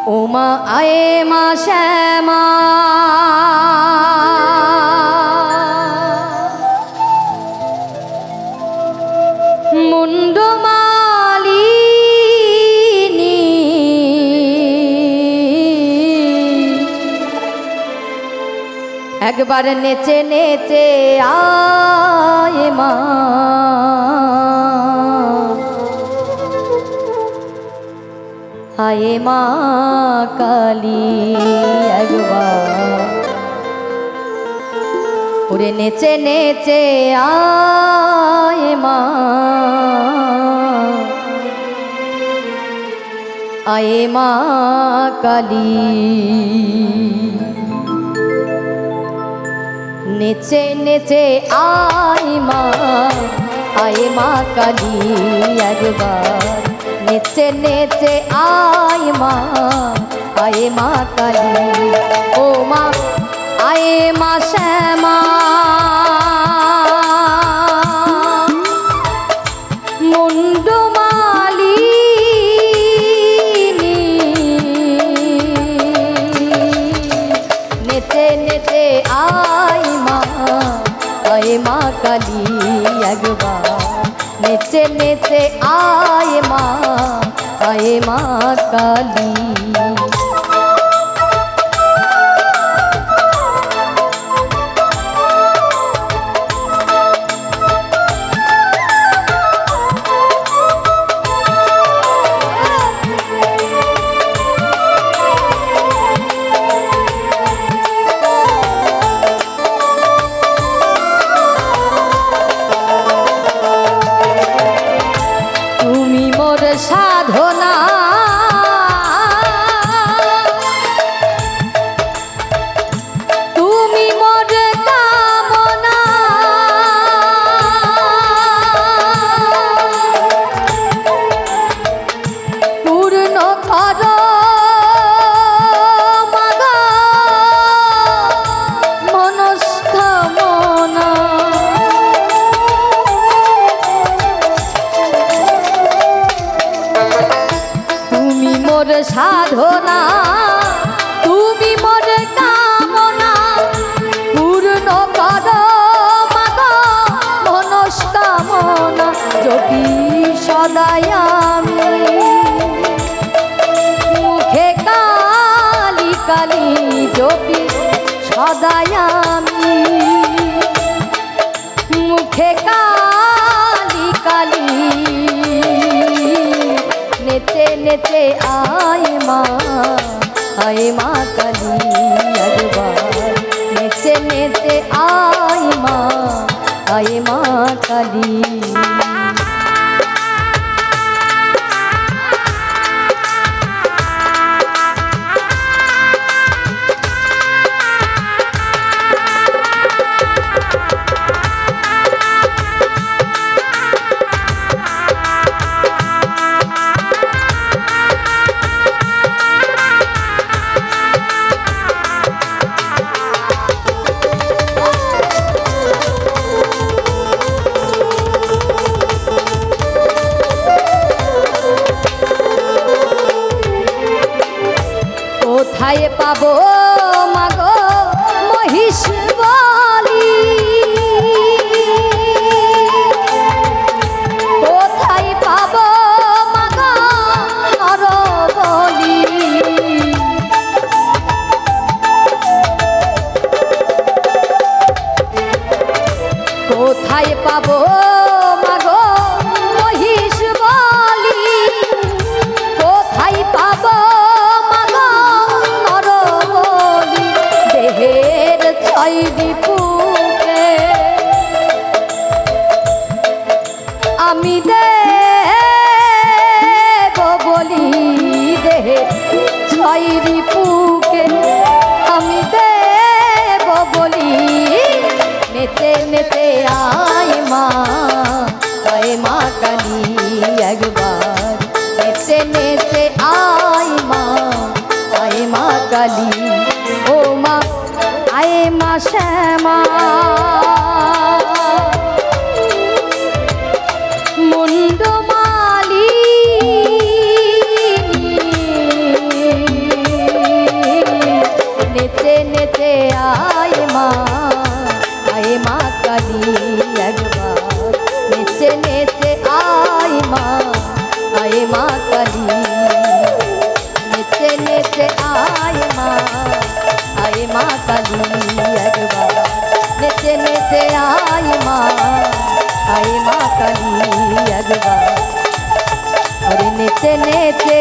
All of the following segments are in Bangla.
ওমা আয়ে মা শ্যামা মুন্ডমালিনী একবার নেচে নেচে আয়ে মা আয়ে মা কালী একবার ওরে নেচে নেচে আয়ে মা আয়ে মা কালী নেচে নেচে আয়ে মা কালী একবার নেচে নেচে আয় মা কালী ও মা আয়ে মা শ্যামা মুন্ডমালিনী নেচে নেচে আয় মা কালী একবার নেচে নেচে আয়ে মা কালী তুমি মোর সাধনা তুমি মোর কামনা পূর্ণ করো মাগো মনস্কামনা তুমি মোর সাধনা তুমি মোর কামনা পূর্ণ করো মাগো মনস্কামনা যদি সদাই আমি মুখে কালী কালী যদি সদাই আমি মুখে কালী কালী নেচে নেচে আয়ে মা কালী একবার নেচে নেচে আয়ে মা কালী কোথায় পাবো মাগো মহিষ বলি কোথায় পাবো মাগো নর বলি কোথায় পাবো মাগো মহিষ বলি কোথায় পাবো পুকে আমি দেব বলি দেহে ছয়রি পুকে আমি দেব বলি নেচে নেচে আয়ে মা কালী একবার নেচে নেচে আয়ে মা কালী ও মা আয়ে মা শ্যামা মুন্ডমালিনী নেচে আয় মা কালী নেচে নেচে আয় মা কালী একবার নেচে নেচে আয় মা কালী একবার अरे नेचे नेचे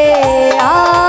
आ